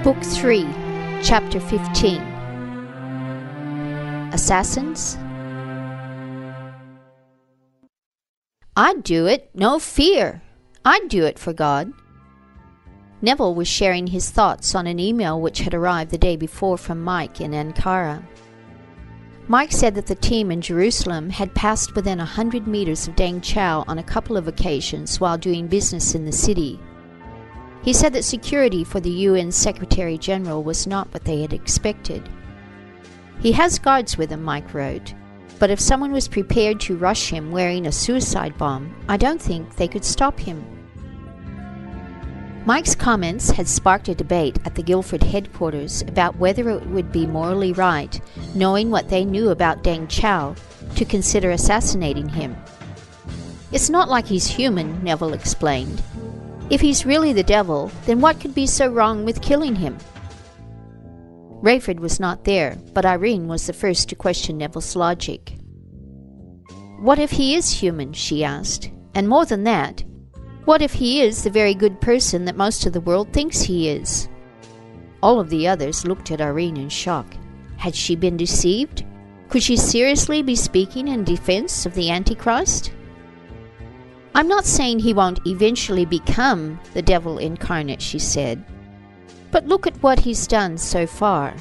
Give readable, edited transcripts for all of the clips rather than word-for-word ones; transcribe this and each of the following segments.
Book 3, Chapter 15. Assassins? I'd do it, no fear. I'd do it for God. Neville was sharing his thoughts on an email which had arrived the day before from Mike in Ankara. Mike said that the team in Jerusalem had passed within 100 meters of Deng Chao on a couple of occasions while doing business in the city. He said that security for the UN Secretary General was not what they had expected. He has guards with him, Mike wrote, but if someone was prepared to rush him wearing a suicide bomb, I don't think they could stop him. Mike's comments had sparked a debate at the Guildford headquarters about whether it would be morally right, knowing what they knew about Deng Chao, to consider assassinating him. It's not like he's human, Neville explained. If he's really the devil, then what could be so wrong with killing him? Rayford was not there, but Irene was the first to question Neville's logic. What if he is human, she asked, and more than that, what if he is the very good person that most of the world thinks he is? All of the others looked at Irene in shock. Had she been deceived? Could she seriously be speaking in defense of the Antichrist? I'm not saying he won't eventually become the devil incarnate, she said. But look at what he's done so far.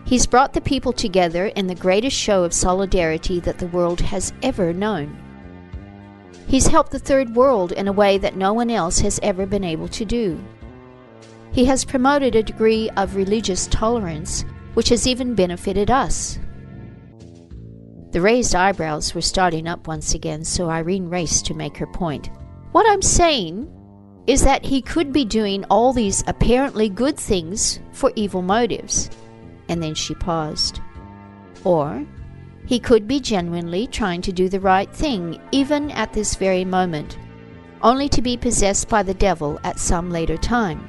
He's brought the people together in the greatest show of solidarity that the world has ever known. He's helped the third world in a way that no one else has ever been able to do. He has promoted a degree of religious tolerance which has even benefited us. The raised eyebrows were starting up once again, so Irene raced to make her point. What I'm saying is that he could be doing all these apparently good things for evil motives. And then she paused. Or he could be genuinely trying to do the right thing, even at this very moment, only to be possessed by the devil at some later time.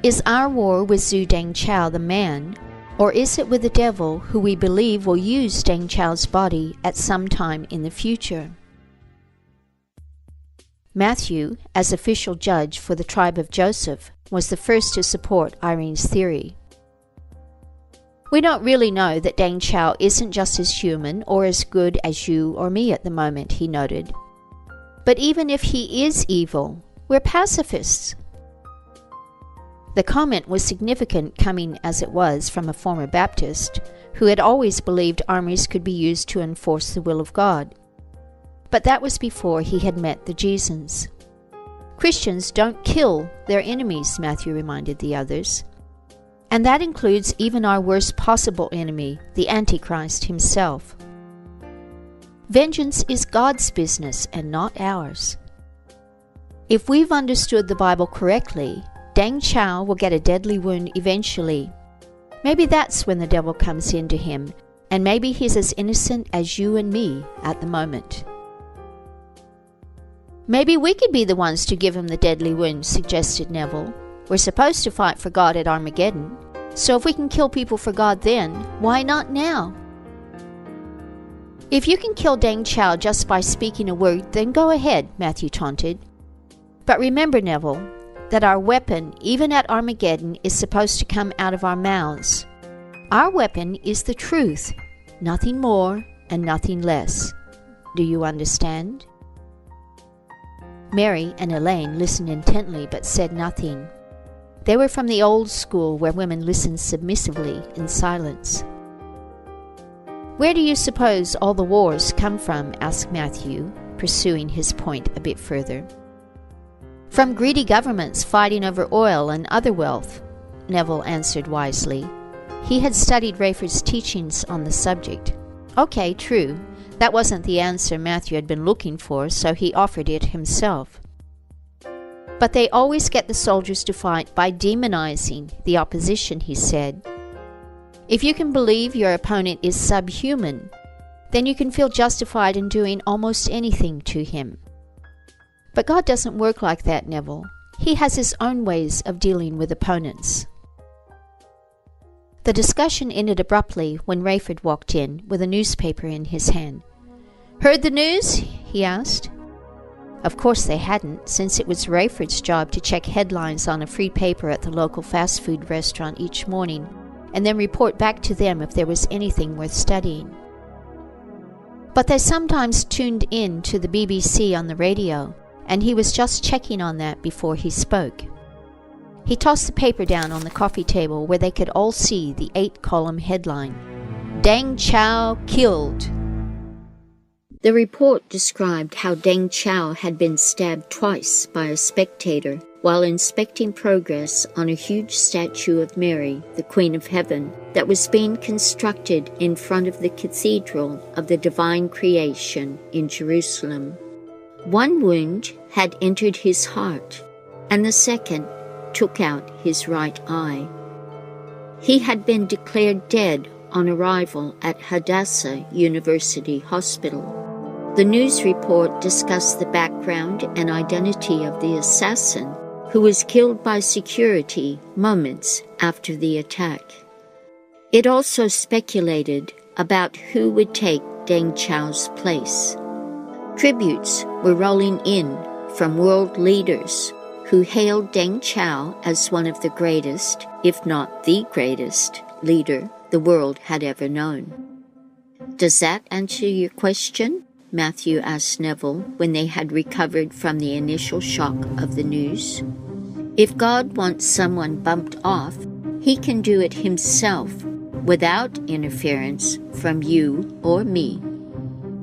Is our war with Zhu Deng Chao the man, or is it with the devil who we believe will use Deng Chao's body at some time in the future? Matthew, as official judge for the tribe of Joseph, was the first to support Irene's theory. We don't really know that Deng Chao isn't just as human or as good as you or me at the moment, he noted. But even if he is evil, we're pacifists. The comment was significant, coming as it was from a former Baptist who had always believed armies could be used to enforce the will of God. But that was before he had met the Jesus. Christians don't kill their enemies, Matthew reminded the others. And that includes even our worst possible enemy, the Antichrist himself. Vengeance is God's business and not ours. If we've understood the Bible correctly, Deng Chao will get a deadly wound eventually. Maybe that's when the devil comes into him, and maybe he's as innocent as you and me at the moment. Maybe we could be the ones to give him the deadly wound, suggested Neville. We're supposed to fight for God at Armageddon, so if we can kill people for God then, why not now? If you can kill Deng Chao just by speaking a word, then go ahead, Matthew taunted. But remember, Neville, that our weapon, even at Armageddon, is supposed to come out of our mouths. Our weapon is the truth, nothing more and nothing less. Do you understand? Mary and Elaine listened intently but said nothing. They were from the old school where women listened submissively in silence. Where do you suppose all the wars come from? Asked Matthew, pursuing his point a bit further. From greedy governments fighting over oil and other wealth, Neville answered wisely. He had studied Rayford's teachings on the subject. Okay, true. That wasn't the answer Matthew had been looking for, so he offered it himself. But they always get the soldiers to fight by demonizing the opposition, he said. If you can believe your opponent is subhuman, then you can feel justified in doing almost anything to him. But God doesn't work like that, Neville. He has his own ways of dealing with opponents. The discussion ended abruptly when Rayford walked in with a newspaper in his hand. Heard the news? He asked. Of course they hadn't, since it was Rayford's job to check headlines on a free paper at the local fast food restaurant each morning, and then report back to them if there was anything worth studying. But they sometimes tuned in to the BBC on the radio, and he was just checking on that before he spoke. He tossed the paper down on the coffee table where they could all see the 8-column headline, Deng Chao Killed. The report described how Deng Chao had been stabbed twice by a spectator while inspecting progress on a huge statue of Mary, the Queen of Heaven, that was being constructed in front of the Cathedral of the Divine Creation in Jerusalem. One wound had entered his heart, and the second took out his right eye. He had been declared dead on arrival at Hadassah University Hospital. The news report discussed the background and identity of the assassin, who was killed by security moments after the attack. It also speculated about who would take Deng Chao's place. Tributes were rolling in from world leaders who hailed Deng Chao as one of the greatest, if not the greatest, leader the world had ever known. Does that answer your question? Matthew asked Neville when they had recovered from the initial shock of the news. If God wants someone bumped off, he can do it himself without interference from you or me.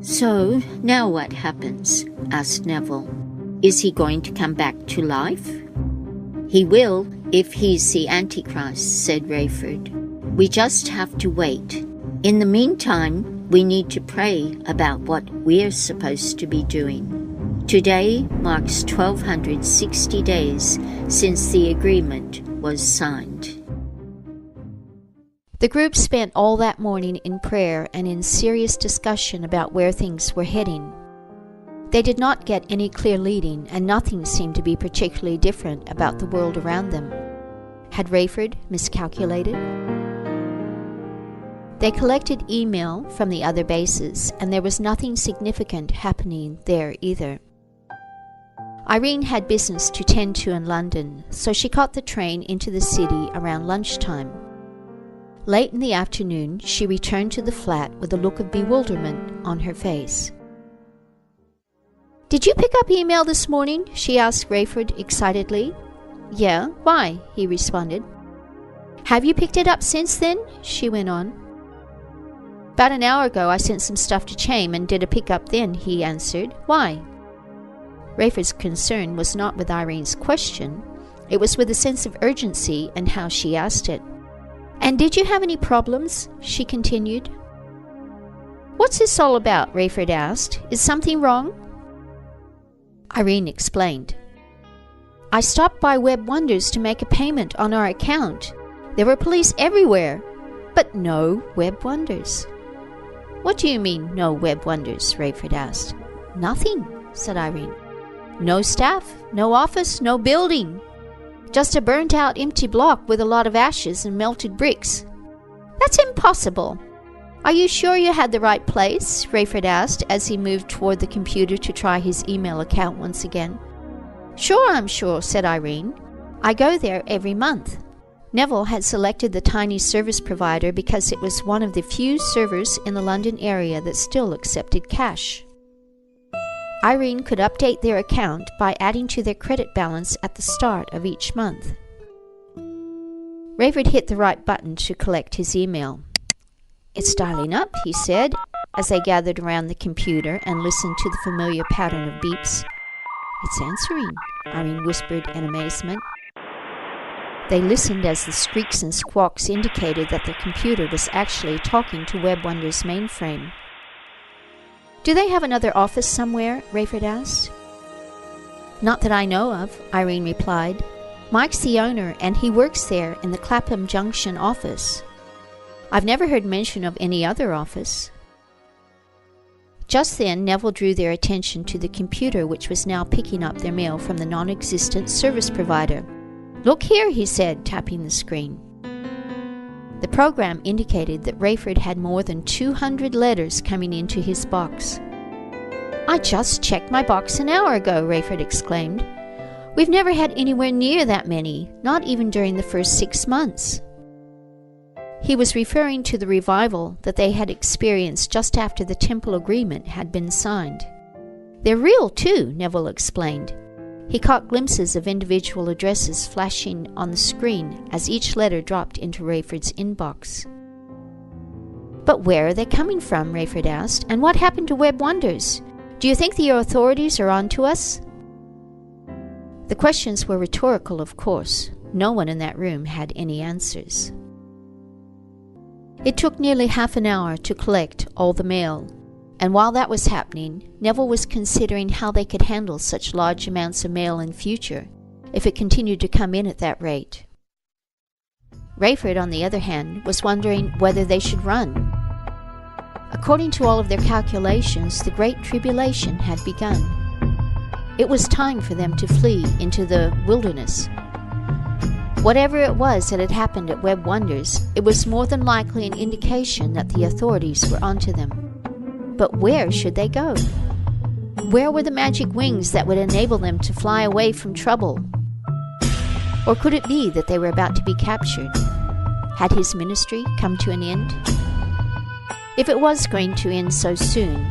So, now what happens? Asked Neville. Is he going to come back to life? He will if he's the Antichrist, said Rayford. We just have to wait. In the meantime, we need to pray about what we're supposed to be doing. Today marks 1260 days since the agreement was signed. The group spent all that morning in prayer and in serious discussion about where things were heading. They did not get any clear leading, and nothing seemed to be particularly different about the world around them. Had Rayford miscalculated? They collected email from the other bases, and there was nothing significant happening there either. Irene had business to tend to in London, so she caught the train into the city around lunchtime. Late in the afternoon, she returned to the flat with a look of bewilderment on her face. "Did you pick up email this morning?" she asked Rayford excitedly. "Yeah, why?" he responded. "Have you picked it up since then?" she went on. "About an hour ago I sent some stuff to Chame and did a pick-up then," he answered. "Why?" Rayford's concern was not with Irene's question. It was with a sense of urgency and how she asked it. "And did you have any problems?" she continued. "What's this all about?" Rayford asked. "Is something wrong?" Irene explained. "I stopped by Web Wonders to make a payment on our account. There were police everywhere, but no Web Wonders." "What do you mean, no Web Wonders?" Rayford asked. "Nothing," said Irene. "No staff, no office, no building. Just a burnt-out empty block with a lot of ashes and melted bricks." "That's impossible." "Are you sure you had the right place?" Rayford asked as he moved toward the computer to try his email account once again. "Sure, I'm sure," said Irene. "I go there every month." Neville had selected the tiny service provider because it was one of the few servers in the London area that still accepted cash. Irene could update their account by adding to their credit balance at the start of each month. Rayford hit the right button to collect his email. "It's dialing up," he said, as they gathered around the computer and listened to the familiar pattern of beeps. "It's answering," Irene whispered in amazement. They listened as the squeaks and squawks indicated that the computer was actually talking to Web Wonders' mainframe. "Do they have another office somewhere?" Rayford asked. "Not that I know of," Irene replied. "Mike's the owner, and he works there in the Clapham Junction office. I've never heard mention of any other office." Just then, Neville drew their attention to the computer, which was now picking up their mail from the non-existent service provider. "Look here," he said, tapping the screen. The program indicated that Rayford had more than 200 letters coming into his box. "I just checked my box an hour ago," Rayford exclaimed. "We've never had anywhere near that many, not even during the first 6 months." He was referring to the revival that they had experienced just after the temple agreement had been signed. "They're real, too," Neville explained. He caught glimpses of individual addresses flashing on the screen as each letter dropped into Rayford's inbox. "But where are they coming from?" Rayford asked. "And what happened to Web Wonders? Do you think the authorities are on to us?" The questions were rhetorical, of course. No one in that room had any answers. It took nearly half an hour to collect all the mail, and while that was happening, Neville was considering how they could handle such large amounts of mail in future if it continued to come in at that rate. Rayford, on the other hand, was wondering whether they should run. According to all of their calculations, the Great Tribulation had begun. It was time for them to flee into the wilderness. Whatever it was that had happened at Web Wonders, it was more than likely an indication that the authorities were onto them. But where should they go? Where were the magic wings that would enable them to fly away from trouble? Or could it be that they were about to be captured? Had his ministry come to an end? If it was going to end so soon,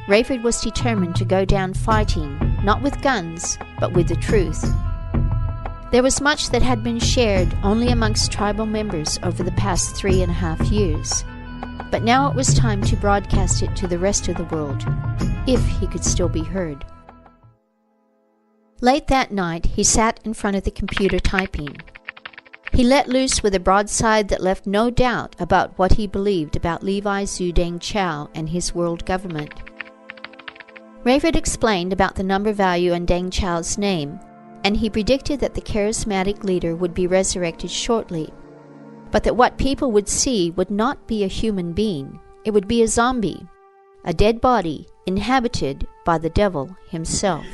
Rayford was determined to go down fighting, not with guns, but with the truth. There was much that had been shared only amongst tribal members over the past 3.5 years, but now it was time to broadcast it to the rest of the world, if he could still be heard. Late that night, he sat in front of the computer typing. He let loose with a broadside that left no doubt about what he believed about Levi Zu Deng Chao and his world government. Rayford explained about the number value in Deng Chao's name, and he predicted that the charismatic leader would be resurrected shortly, but that what people would see would not be a human being. It would be a zombie, a dead body inhabited by the devil himself.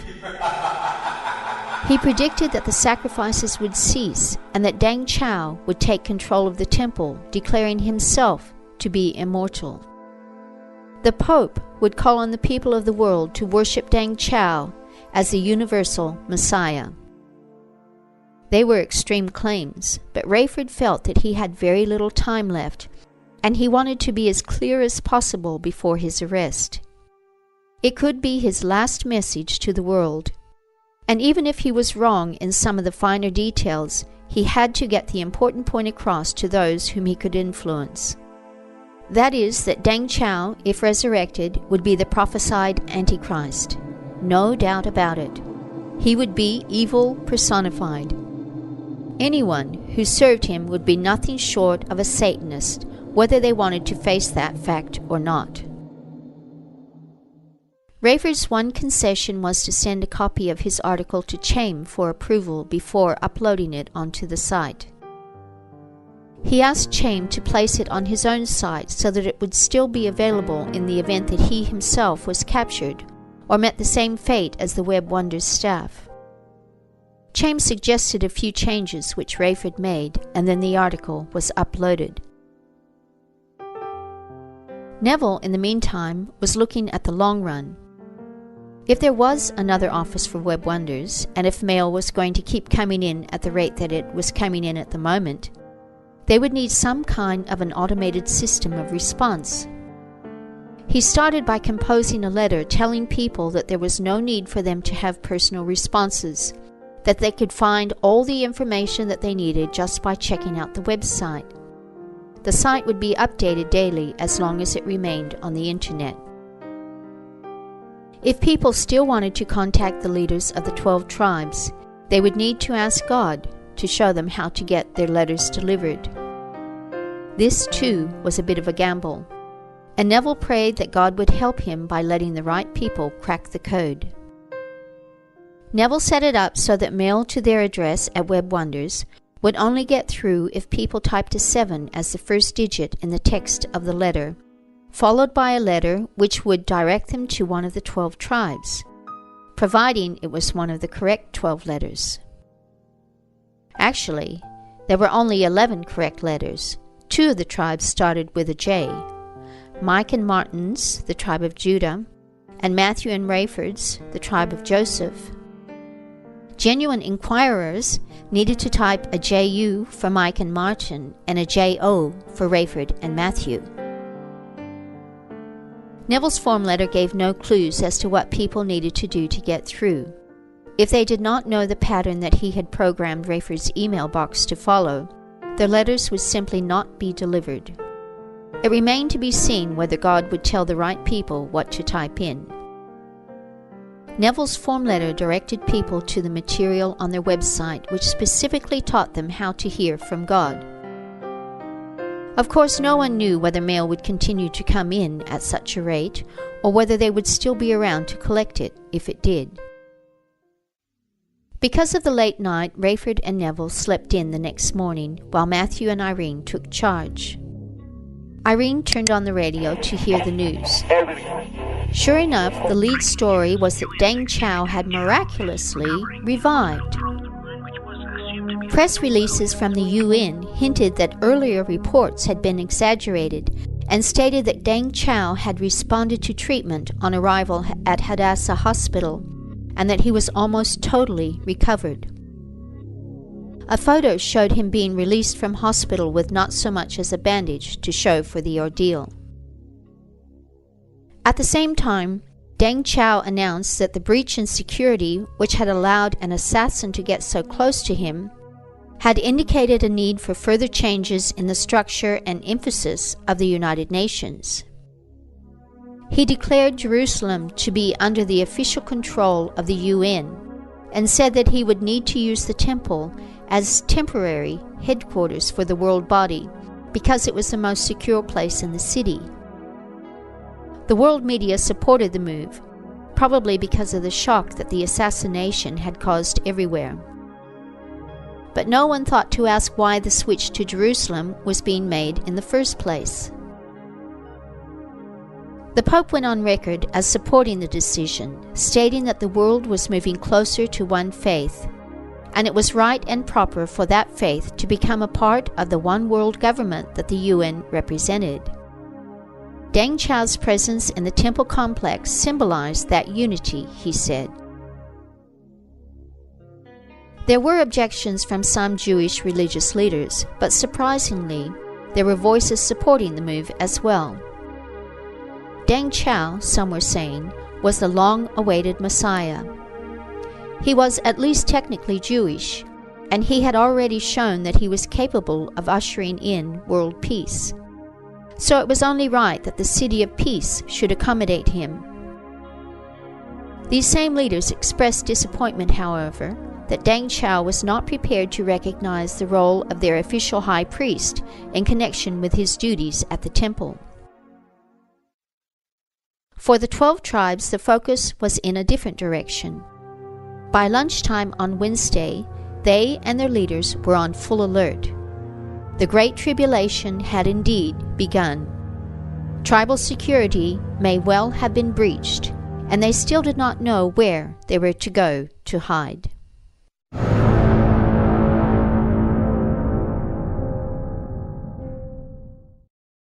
He predicted that the sacrifices would cease and that Deng Chao would take control of the temple, declaring himself to be immortal. The Pope would call on the people of the world to worship Deng Chao as the universal Messiah. They were extreme claims, but Rayford felt that he had very little time left, and he wanted to be as clear as possible before his arrest. It could be his last message to the world, and even if he was wrong in some of the finer details, he had to get the important point across to those whom he could influence. That is, that Deng Chao, if resurrected, would be the prophesied Antichrist. No doubt about it. He would be evil personified. Anyone who served him would be nothing short of a Satanist, whether they wanted to face that fact or not. Rayford's one concession was to send a copy of his article to Chame for approval before uploading it onto the site. He asked Chame to place it on his own site so that it would still be available in the event that he himself was captured or met the same fate as the Web Wonders staff. Chame suggested a few changes which Rayford made, and then the article was uploaded. Neville, in the meantime, was looking at the long run. If there was another office for Web Wonders, and if mail was going to keep coming in at the rate that it was coming in at the moment, they would need some kind of an automated system of response. He started by composing a letter telling people that there was no need for them to have personal responses, that they could find all the information that they needed just by checking out the website. The site would be updated daily as long as it remained on the internet. If people still wanted to contact the leaders of the 12 tribes, they would need to ask God to show them how to get their letters delivered. This, too, was a bit of a gamble, and Neville prayed that God would help him by letting the right people crack the code. Neville set it up so that mail to their address at Web Wonders would only get through if people typed a 7 as the first digit in the text of the letter, followed by a letter which would direct them to one of the 12 tribes, providing it was one of the correct 12 letters. Actually, there were only 11 correct letters. 2 of the tribes started with a J. Mike and Martin's, the tribe of Judah, and Matthew and Rayford's, the tribe of Joseph. Genuine inquirers needed to type a JU for Mike and Martin and a JO for Rayford and Matthew. Neville's form letter gave no clues as to what people needed to do to get through. If they did not know the pattern that he had programmed Rayford's email box to follow, their letters would simply not be delivered. It remained to be seen whether God would tell the right people what to type in. Neville's form letter directed people to the material on their website, which specifically taught them how to hear from God. Of course, no one knew whether mail would continue to come in at such a rate, or whether they would still be around to collect it if it did. Because of the late night, Rayford and Neville slept in the next morning, while Matthew and Irene took charge. Irene turned on the radio to hear the news. Sure enough, the lead story was that Deng Chao had miraculously revived. Press releases from the UN hinted that earlier reports had been exaggerated and stated that Deng Chao had responded to treatment on arrival at Hadassah Hospital and that he was almost totally recovered. A photo showed him being released from hospital with not so much as a bandage to show for the ordeal. At the same time, Deng Chao announced that the breach in security, which had allowed an assassin to get so close to him, had indicated a need for further changes in the structure and emphasis of the United Nations. He declared Jerusalem to be under the official control of the UN and said that he would need to use the temple as temporary headquarters for the world body because it was the most secure place in the city. The world media supported the move, probably because of the shock that the assassination had caused everywhere. But no one thought to ask why the switch to Jerusalem was being made in the first place. The Pope went on record as supporting the decision, stating that the world was moving closer to one faith, and it was right and proper for that faith to become a part of the one world government that the UN represented. Deng Chao's presence in the temple complex symbolized that unity, he said. There were objections from some Jewish religious leaders, but surprisingly, there were voices supporting the move as well. Deng Chao, some were saying, was the long-awaited Messiah. He was at least technically Jewish, and he had already shown that he was capable of ushering in world peace. So it was only right that the city of peace should accommodate him. These same leaders expressed disappointment, however, that Deng Chao was not prepared to recognize the role of their official high priest in connection with his duties at the temple. For the 12 tribes, the focus was in a different direction. By lunchtime on Wednesday, they and their leaders were on full alert. The Great Tribulation had indeed begun. Tribal security may well have been breached, and they still did not know where they were to go to hide.